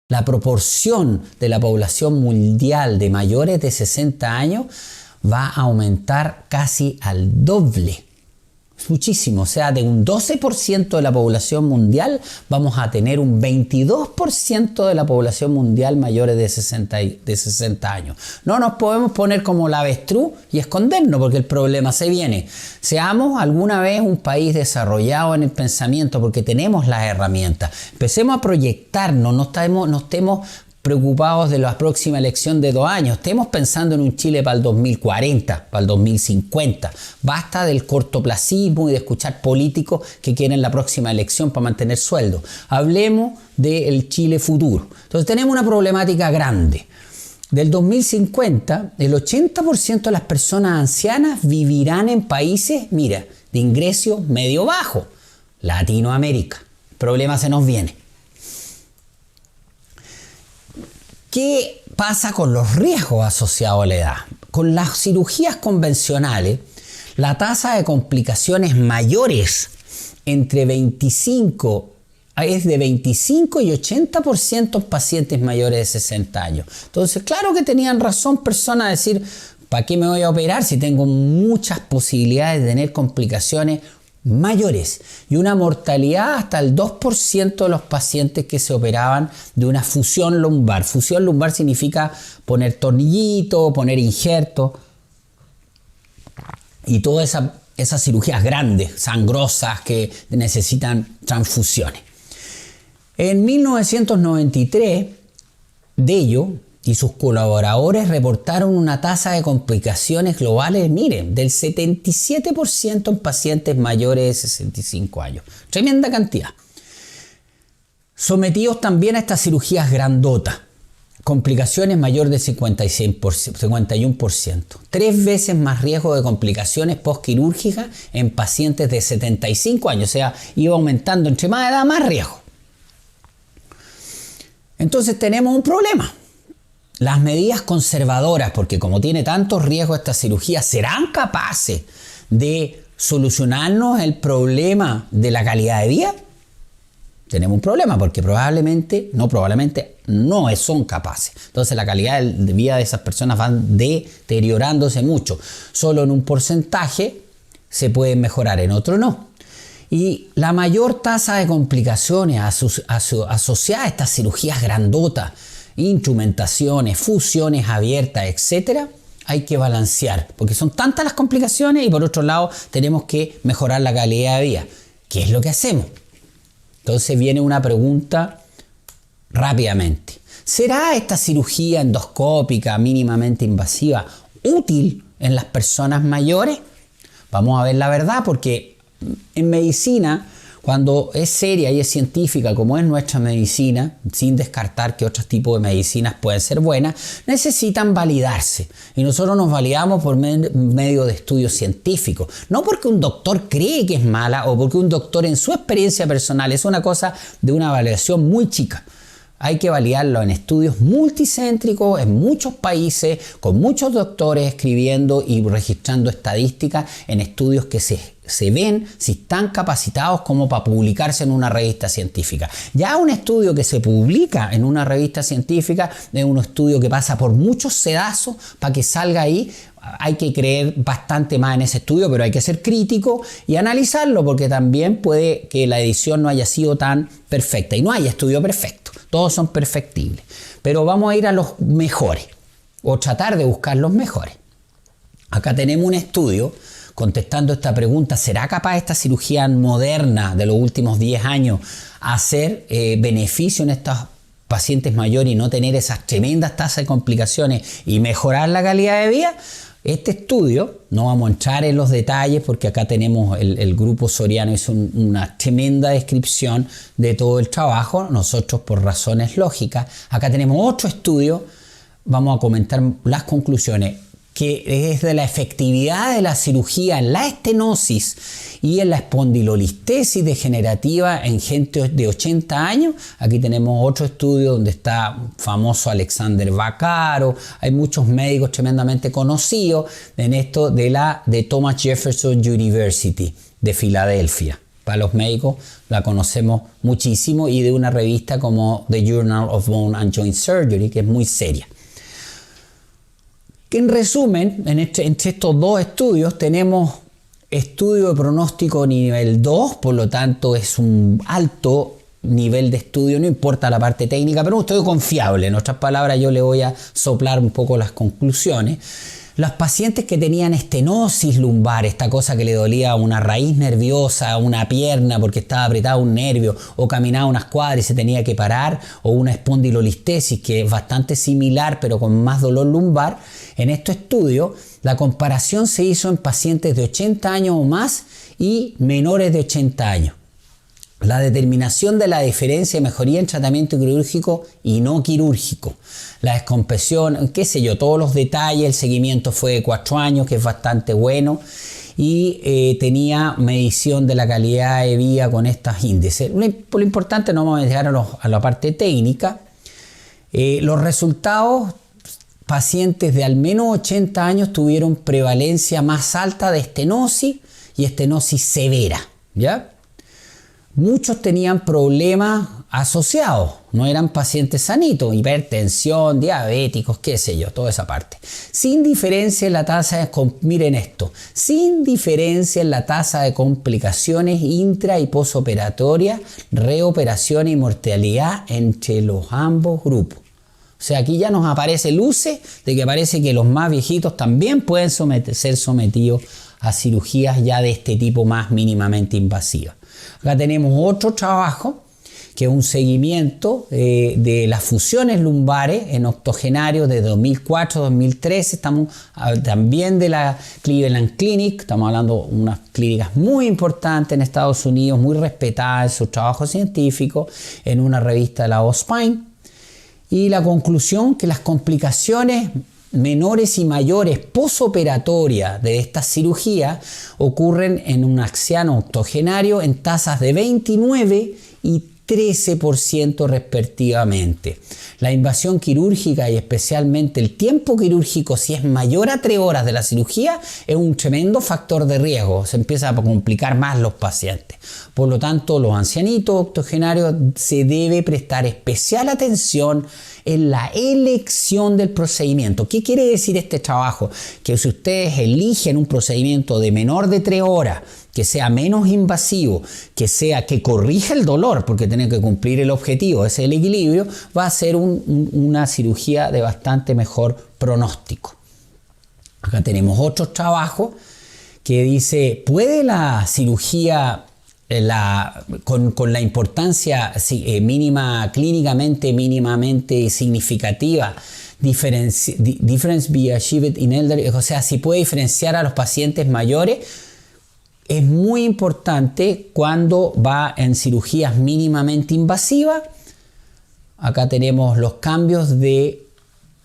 La proporción de la población mundial de mayores de 60 años va a aumentar casi al doble. Es muchísimo, o sea, de un 12% de la población mundial vamos a tener un 22% de la población mundial mayores de 60 años. No nos podemos poner como la avestruz y escondernos porque el problema se viene. Seamos alguna vez un país desarrollado en el pensamiento porque tenemos las herramientas. Empecemos a proyectarnos, no estemos preocupados de la próxima elección de 2 años. Estemos pensando en un Chile para el 2040, para el 2050. Basta del cortoplacismo y de escuchar políticos que quieren la próxima elección para mantener sueldo. Hablemos del Chile futuro. Entonces tenemos una problemática grande. Del 2050, el 80% de las personas ancianas vivirán en países, mira, de ingreso medio-bajo. Latinoamérica. El problema se nos viene. ¿Qué pasa con los riesgos asociados a la edad? Con las cirugías convencionales, la tasa de complicaciones mayores es de 25 y 80% en pacientes mayores de 60 años. Entonces, claro que tenían razón personas a decir, ¿para qué me voy a operar si tengo muchas posibilidades de tener complicaciones mayores y una mortalidad hasta el 2% de los pacientes que se operaban de una fusión lumbar? Fusión lumbar significa poner tornillito, poner injerto y todas esas cirugías grandes, sangrosas que necesitan transfusiones. En 1993, Dello y sus colaboradores reportaron una tasa de complicaciones globales, miren, del 77% en pacientes mayores de 65 años. Tremenda cantidad. Sometidos también a estas cirugías grandotas, complicaciones mayor del 51%. 3 veces más riesgo de complicaciones postquirúrgicas en pacientes de 75 años. O sea, iba aumentando entre más edad, más riesgo. Entonces tenemos un problema. Las medidas conservadoras, porque como tiene tantos riesgos esta cirugía, ¿serán capaces de solucionarnos el problema de la calidad de vida? Tenemos un problema porque probablemente no son capaces. Entonces la calidad de vida de esas personas van deteriorándose mucho. Solo en un porcentaje se puede mejorar, en otro no. Y la mayor tasa de complicaciones asociadas a estas cirugías grandotas, instrumentaciones, fusiones abiertas, etcétera, hay que balancear, porque son tantas las complicaciones y por otro lado tenemos que mejorar la calidad de vida. ¿Qué es lo que hacemos? Entonces viene una pregunta rápidamente. ¿Será esta cirugía endoscópica mínimamente invasiva útil en las personas mayores? Vamos a ver la verdad, porque en medicina, cuando es seria y es científica como es nuestra medicina, sin descartar que otros tipos de medicinas pueden ser buenas, necesitan validarse. Y nosotros nos validamos por medio de estudios científicos. No porque un doctor cree que es mala o porque un doctor en su experiencia personal, es una cosa de una validación muy chica. Hay que validarlo en estudios multicéntricos en muchos países, con muchos doctores escribiendo y registrando estadísticas en estudios que se ven si están capacitados como para publicarse en una revista científica. Ya un estudio que se publica en una revista científica es un estudio que pasa por muchos sedazos para que salga ahí. Hay que creer bastante más en ese estudio, pero hay que ser crítico y analizarlo, porque también puede que la edición no haya sido tan perfecta. Y no hay estudio perfecto, todos son perfectibles. Pero vamos a ir a los mejores, o tratar de buscar los mejores. Acá tenemos un estudio contestando esta pregunta: ¿será capaz esta cirugía moderna de los últimos 10 años hacer beneficio en estos pacientes mayores y no tener esas tremendas tasas de complicaciones y mejorar la calidad de vida? Este estudio, no vamos a entrar en los detalles porque acá tenemos el grupo Soriano hizo una tremenda descripción de todo el trabajo, nosotros por razones lógicas. Acá tenemos otro estudio, vamos a comentar las conclusiones, que es de la efectividad de la cirugía en la estenosis y en la espondilolistesis degenerativa en gente de 80 años. Aquí tenemos otro estudio donde está famoso Alexander Vaccaro. Hay muchos médicos tremendamente conocidos en esto de Thomas Jefferson University de Filadelfia. para los médicos la conocemos muchísimo, y de una revista como The Journal of Bone and Joint Surgery, que es muy seria. Que en resumen, entre estos dos estudios tenemos estudio de pronóstico nivel 2, por lo tanto es un alto nivel de estudio, no importa la parte técnica, pero un estudio confiable. En otras palabras, yo le voy a soplar un poco las conclusiones. Los pacientes que tenían estenosis lumbar, esta cosa que le dolía una raíz nerviosa, una pierna porque estaba apretado un nervio, o caminaba unas cuadras y se tenía que parar, o una espondilolistesis que es bastante similar pero con más dolor lumbar, en este estudio la comparación se hizo en pacientes de 80 años o más y menores de 80 años. La determinación de la diferencia de mejoría en tratamiento quirúrgico y no quirúrgico, la descompresión, qué sé yo, todos los detalles. El seguimiento fue de 4 años, que es bastante bueno, y tenía medición de la calidad de vida con estos índices. Por lo importante, no vamos a llegar a la parte técnica. Los resultados: pacientes de al menos 80 años tuvieron prevalencia más alta de estenosis y estenosis severa, ¿ya? Muchos tenían problemas asociados, no eran pacientes sanitos, hipertensión, diabéticos, qué sé yo, toda esa parte. Sin diferencia en la tasa de, miren esto, sin diferencia en la tasa de complicaciones intra y posoperatorias, reoperación y mortalidad entre los ambos grupos. O sea, aquí ya nos aparece luces de que parece que los más viejitos también pueden ser sometidos a cirugías ya de este tipo más mínimamente invasivas. Acá tenemos otro trabajo que es un seguimiento de las fusiones lumbares en octogenarios de 2004-2013. Estamos también de la Cleveland Clinic, estamos hablando de unas clínicas muy importantes en Estados Unidos, muy respetadas en su trabajo científico, en una revista de la OSPINE. Y la conclusión, que las complicaciones menores y mayores posoperatorias de esta cirugía ocurren en un anciano octogenario en tasas de 29 y 13% respectivamente. La invasión quirúrgica y especialmente el tiempo quirúrgico, si es mayor a 3 horas de la cirugía, es un tremendo factor de riesgo. Se empiezan a complicar más los pacientes. Por lo tanto, los ancianitos octogenarios se debe prestar especial atención en la elección del procedimiento. ¿Qué quiere decir este trabajo? Que si ustedes eligen un procedimiento de menor de 3 horas, que sea menos invasivo, que corrija el dolor, porque tiene que cumplir el objetivo, ese es el equilibrio, va a ser una cirugía de bastante mejor pronóstico. Acá tenemos otro trabajo que dice: ¿puede la cirugía con la importancia mínima, clínicamente mínimamente significativa, difference be achieved in elderly, o sea, si puede diferenciar a los pacientes mayores? Es muy importante cuando va en cirugías mínimamente invasivas. Acá tenemos los cambios de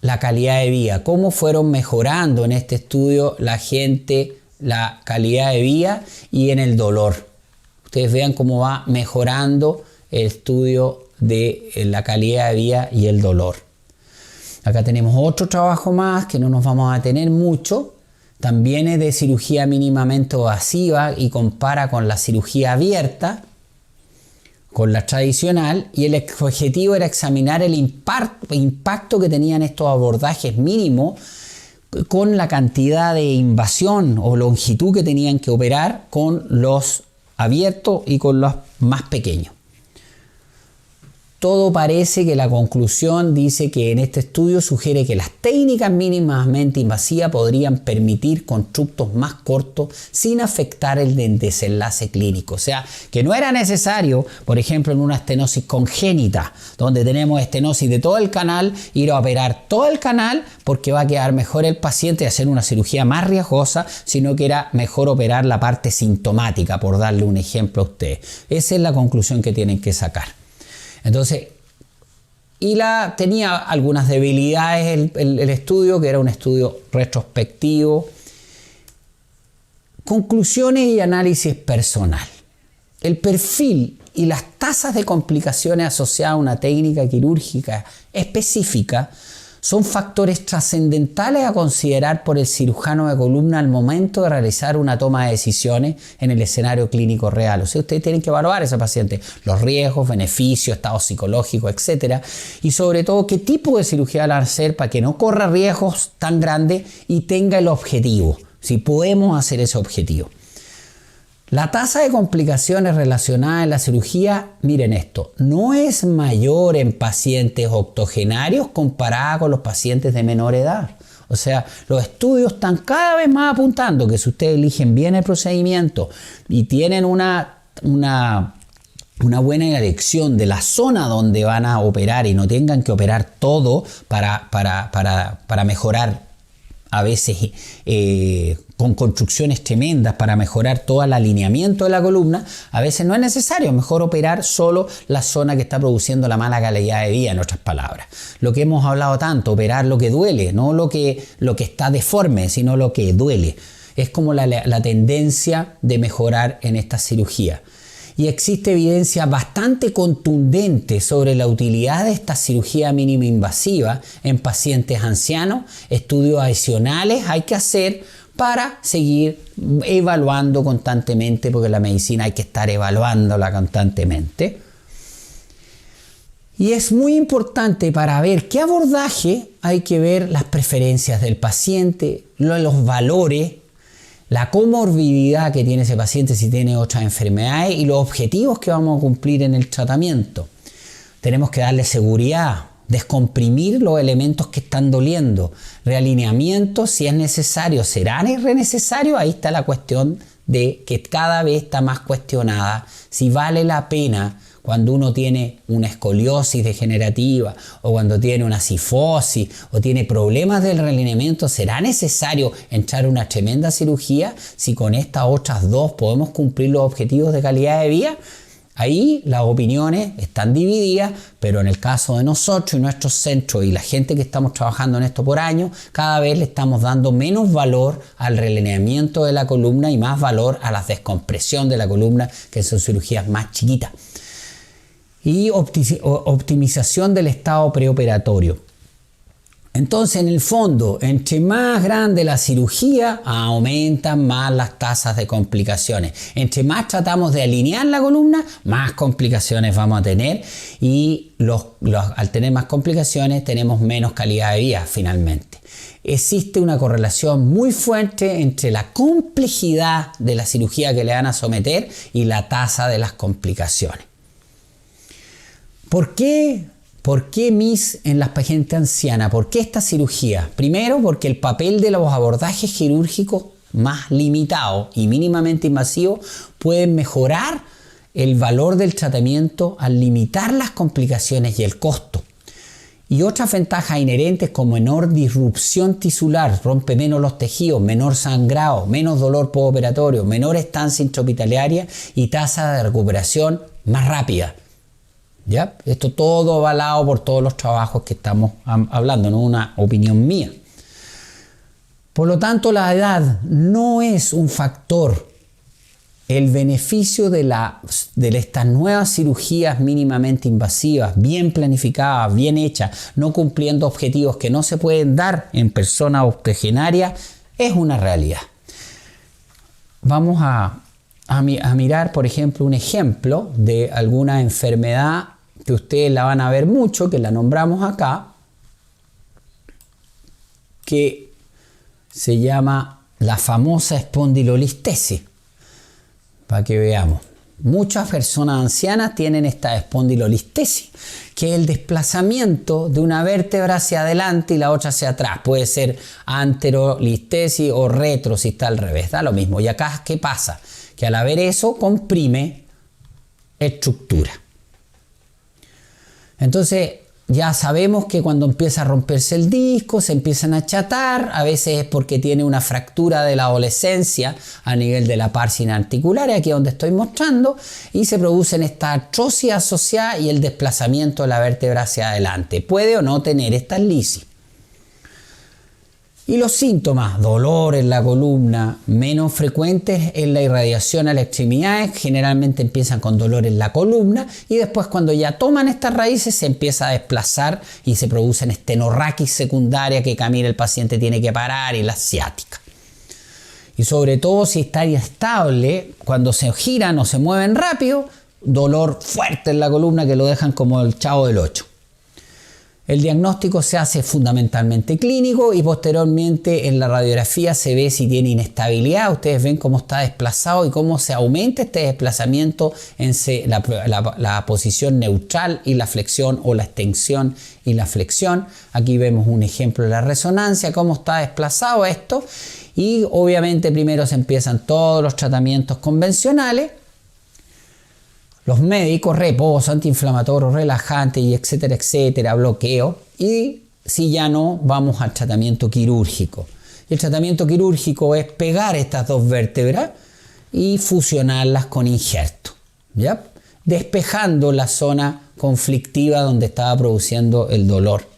la calidad de vida, cómo fueron mejorando en este estudio la gente, la calidad de vida y en el dolor. Ustedes vean cómo va mejorando el estudio de la calidad de vida y el dolor. Acá tenemos otro trabajo más que no nos vamos a detener mucho. También es de cirugía mínimamente invasiva y compara con la cirugía abierta, con la tradicional, y el objetivo era examinar el impacto que tenían estos abordajes mínimos con la cantidad de invasión o longitud que tenían que operar con los abiertos y con los más pequeños. Todo parece que la conclusión dice que en este estudio sugiere que las técnicas mínimamente invasivas podrían permitir constructos más cortos sin afectar el desenlace clínico. O sea, que no era necesario, por ejemplo, en una estenosis congénita, donde tenemos estenosis de todo el canal, ir a operar todo el canal porque va a quedar mejor el paciente y hacer una cirugía más riesgosa, sino que era mejor operar la parte sintomática, por darle un ejemplo a ustedes. Esa es la conclusión que tienen que sacar. Entonces, tenía algunas debilidades el estudio, que era un estudio retrospectivo. Conclusiones y análisis personal. El perfil y las tasas de complicaciones asociadas a una técnica quirúrgica específica son factores trascendentales a considerar por el cirujano de columna al momento de realizar una toma de decisiones en el escenario clínico real. O sea, ustedes tienen que evaluar a ese paciente, los riesgos, beneficios, estado psicológico, etc. Y sobre todo, qué tipo de cirugía van a hacer para que no corra riesgos tan grandes y tenga el objetivo, si podemos hacer ese objetivo. La tasa de complicaciones relacionadas en la cirugía, miren esto, no es mayor en pacientes octogenarios comparada con los pacientes de menor edad. O sea, los estudios están cada vez más apuntando que si ustedes eligen bien el procedimiento y tienen una buena elección de la zona donde van a operar y no tengan que operar todo para mejorar a veces con construcciones tremendas para mejorar todo el alineamiento de la columna, a veces no es necesario, mejor operar solo la zona que está produciendo la mala calidad de vida, en otras palabras. Lo que hemos hablado tanto, operar lo que duele, no lo que está deforme, sino lo que duele. Es como la tendencia de mejorar en esta cirugía. Y existe evidencia bastante contundente sobre la utilidad de esta cirugía mínima invasiva en pacientes ancianos. Estudios adicionales hay que hacer para seguir evaluando constantemente, porque la medicina hay que estar evaluándola constantemente. Y es muy importante para ver qué abordaje hay que ver las preferencias del paciente, los valores, la comorbilidad que tiene ese paciente si tiene otras enfermedades y los objetivos que vamos a cumplir en el tratamiento. Tenemos que darle seguridad, descomprimir los elementos que están doliendo, realineamiento si es necesario, ¿será necesario? Ahí está la cuestión de que cada vez está más cuestionada si vale la pena cuando uno tiene una escoliosis degenerativa o cuando tiene una cifosis o tiene problemas del realineamiento, ¿será necesario entrar a una tremenda cirugía si con estas otras dos podemos cumplir los objetivos de calidad de vida? Ahí las opiniones están divididas, pero en el caso de nosotros y nuestros centros y la gente que estamos trabajando en esto por años, cada vez le estamos dando menos valor al realineamiento de la columna y más valor a la descompresión de la columna, que son cirugías más chiquitas. Y optimización del estado preoperatorio. Entonces, en el fondo, entre más grande la cirugía, aumentan más las tasas de complicaciones. Entre más tratamos de alinear la columna, más complicaciones vamos a tener y al tener más complicaciones tenemos menos calidad de vida finalmente. Existe una correlación muy fuerte entre la complejidad de la cirugía que le van a someter y la tasa de las complicaciones. ¿Por qué MIS en las pacientes ancianas? ¿Por qué esta cirugía? Primero, porque el papel de los abordajes quirúrgicos más limitados y mínimamente invasivos pueden mejorar el valor del tratamiento al limitar las complicaciones y el costo. Y otras ventajas inherentes como menor disrupción tisular, rompe menos los tejidos, menor sangrado, menos dolor postoperatorio, menor estancia intrahospitalaria y tasa de recuperación más rápida. ¿Ya? Esto todo avalado por todos los trabajos que estamos hablando, no una opinión mía. Por lo tanto, la edad no es un factor. El beneficio de estas nuevas cirugías mínimamente invasivas, bien planificadas, bien hechas, no cumpliendo objetivos que no se pueden dar en personas octogenarias, es una realidad. Vamos a mirar, por ejemplo, un ejemplo de alguna enfermedad que ustedes la van a ver mucho, que la nombramos acá, que se llama la famosa espondilolistesis. Para que veamos. Muchas personas ancianas tienen esta espondilolistesis, que es el desplazamiento de una vértebra hacia adelante y la otra hacia atrás. Puede ser anterolistesis o retro si está al revés, da lo mismo. Y acá, ¿qué pasa? Que al haber eso, comprime estructura. Entonces, ya sabemos que cuando empieza a romperse el disco, se empiezan a achatar, a veces es porque tiene una fractura de la adolescencia a nivel de la par articular, aquí donde estoy mostrando, y se producen esta artrosis asociada y el desplazamiento de la vértebra hacia adelante. Puede o no tener esta lisis. Y los síntomas, dolor en la columna, menos frecuentes en la irradiación a las extremidades, generalmente empiezan con dolor en la columna y después cuando ya toman estas raíces se empieza a desplazar y se producen estenorraquis secundaria que camina el paciente tiene que parar y la ciática. Y sobre todo si está inestable, cuando se giran o se mueven rápido, dolor fuerte en la columna que lo dejan como el Chavo del Ocho. El diagnóstico se hace fundamentalmente clínico y posteriormente en la radiografía se ve si tiene inestabilidad. Ustedes ven cómo está desplazado y cómo se aumenta este desplazamiento en la posición neutral y la flexión o la extensión y la flexión. Aquí vemos un ejemplo de la resonancia, cómo está desplazado esto. Y obviamente primero se empiezan todos los tratamientos convencionales. Los médicos, reposo, antiinflamatorios, relajantes y etcétera, etcétera, bloqueo. Y si ya no, vamos al tratamiento quirúrgico. Y el tratamiento quirúrgico es pegar estas dos vértebras y fusionarlas con injerto, ¿ya? Despejando la zona conflictiva donde estaba produciendo el dolor.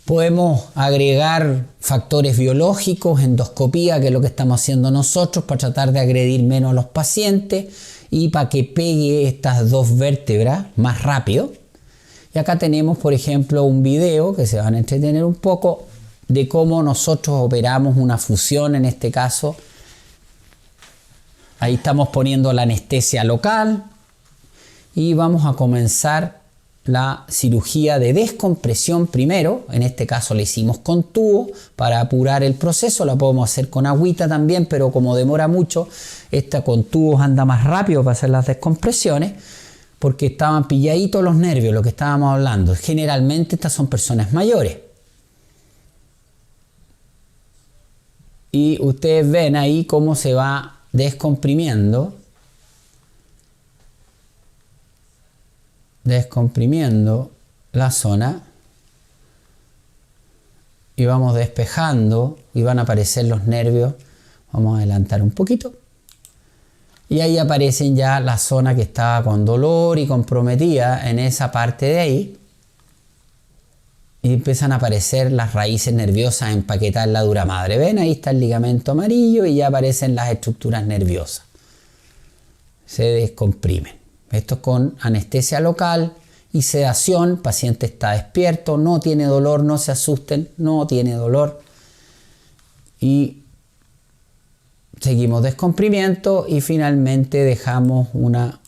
Podemos agregar factores biológicos, endoscopía, que es lo que estamos haciendo nosotros para tratar de agredir menos a los pacientes y para que pegue estas dos vértebras más rápido. Y acá tenemos, por ejemplo, un video que se van a entretener un poco de cómo nosotros operamos una fusión en este caso. Ahí estamos poniendo la anestesia local y vamos a comenzar la cirugía de descompresión primero. En este caso la hicimos con tubo para apurar el proceso. La podemos hacer con agüita también, pero como demora mucho, esta con tubos anda más rápido para hacer las descompresiones porque estaban pilladitos los nervios, lo que estábamos hablando. Generalmente estas son personas mayores. Y ustedes ven ahí cómo se va descomprimiendo la zona y vamos despejando y van a aparecer los nervios. Vamos a adelantar un poquito y ahí aparecen ya la zona que estaba con dolor y comprometida en esa parte de ahí y empiezan a aparecer las raíces nerviosas empaquetadas en la dura madre. Ven, ahí está el ligamento amarillo y ya aparecen las estructuras nerviosas, se descomprimen. Esto es con anestesia local y sedación. El paciente está despierto, no tiene dolor, no se asusten, no tiene dolor. Y seguimos descomprimiento y finalmente dejamos una...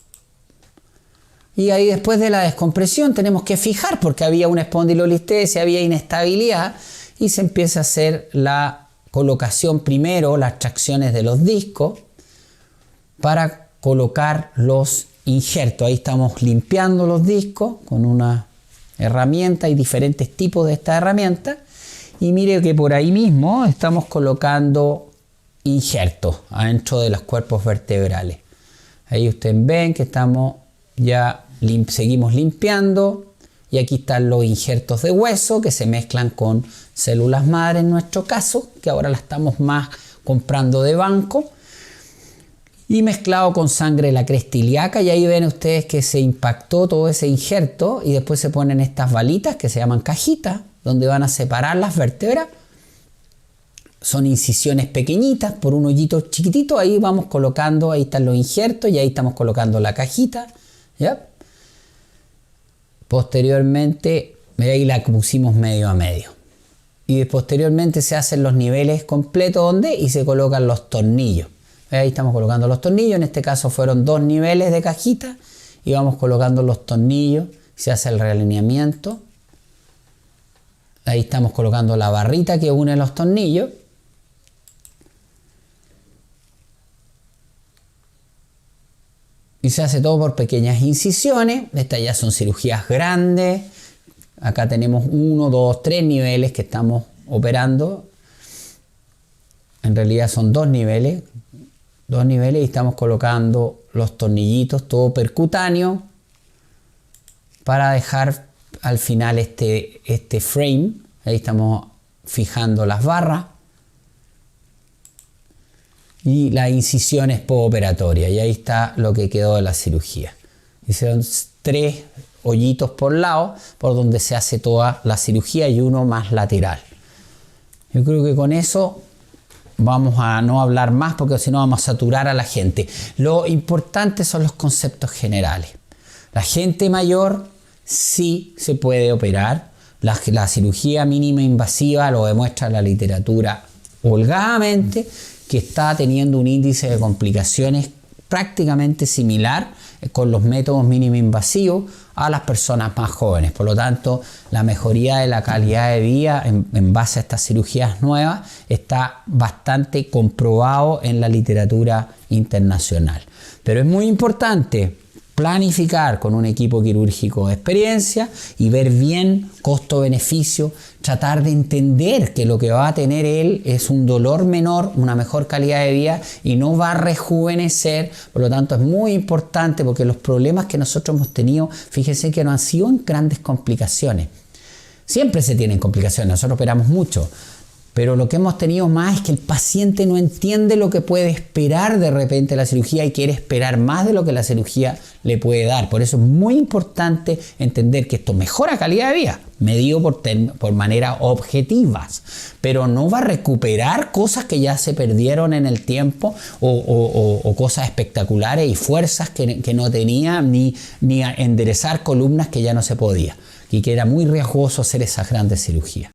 Y ahí después de la descompresión tenemos que fijar porque había una espondilolistesia, había inestabilidad y se empieza a hacer la colocación primero, las tracciones de los discos para colocar los injerto. Ahí estamos limpiando los discos con una herramienta. Hay diferentes tipos de esta herramienta y mire que por ahí mismo estamos colocando injertos adentro de los cuerpos vertebrales. Ahí ustedes ven que estamos ya seguimos limpiando y aquí están los injertos de hueso que se mezclan con células madre en nuestro caso, que ahora la estamos más comprando de banco, y mezclado con sangre de la cresta ilíaca. Y ahí ven ustedes que se impactó todo ese injerto y después se ponen estas balitas que se llaman cajitas donde van a separar las vértebras. Son incisiones pequeñitas por un hoyito chiquitito. Ahí vamos colocando, ahí están los injertos y ahí estamos colocando la cajita, ¿ya? Posteriormente ahí la pusimos medio a medio y posteriormente se hacen los niveles completos donde y se colocan los tornillos. Ahí estamos colocando los tornillos, en este caso fueron 2 niveles de cajita y vamos colocando los tornillos, se hace el realineamiento. Ahí estamos colocando la barrita que une los tornillos. Y se hace todo por pequeñas incisiones. Estas ya son cirugías grandes. Acá tenemos 1, 2, 3 niveles que estamos operando. En realidad son 2 niveles. 2 niveles y estamos colocando los tornillitos, todo percutáneo, para dejar al final este frame. Ahí estamos fijando las barras y las incisiones postoperatorias. Y ahí está lo que quedó de la cirugía. Hicieron 3 hoyitos por lado, por donde se hace toda la cirugía y uno más lateral. Yo creo que con eso vamos a no hablar más porque si no vamos a saturar a la gente. Lo importante son los conceptos generales. La gente mayor sí se puede operar. La cirugía mínima invasiva lo demuestra la literatura holgadamente, que está teniendo un índice de complicaciones prácticamente similar con los métodos mínimo invasivos a las personas más jóvenes. Por lo tanto, la mejoría de la calidad de vida en base a estas cirugías nuevas está bastante comprobado en la literatura internacional. Pero es muy importante planificar con un equipo quirúrgico de experiencia y ver bien costo-beneficio, tratar de entender que lo que va a tener él es un dolor menor, una mejor calidad de vida y no va a rejuvenecer. Por lo tanto, es muy importante porque los problemas que nosotros hemos tenido, fíjense que no han sido grandes complicaciones. Siempre se tienen complicaciones, nosotros operamos mucho. Pero lo que hemos tenido más es que el paciente no entiende lo que puede esperar de repente de la cirugía y quiere esperar más de lo que la cirugía le puede dar. Por eso es muy importante entender que esto mejora calidad de vida, medido por maneras objetivas, pero no va a recuperar cosas que ya se perdieron en el tiempo o cosas espectaculares y fuerzas que no tenía, ni a enderezar columnas que ya no se podía y que era muy riesgoso hacer esas grandes cirugías.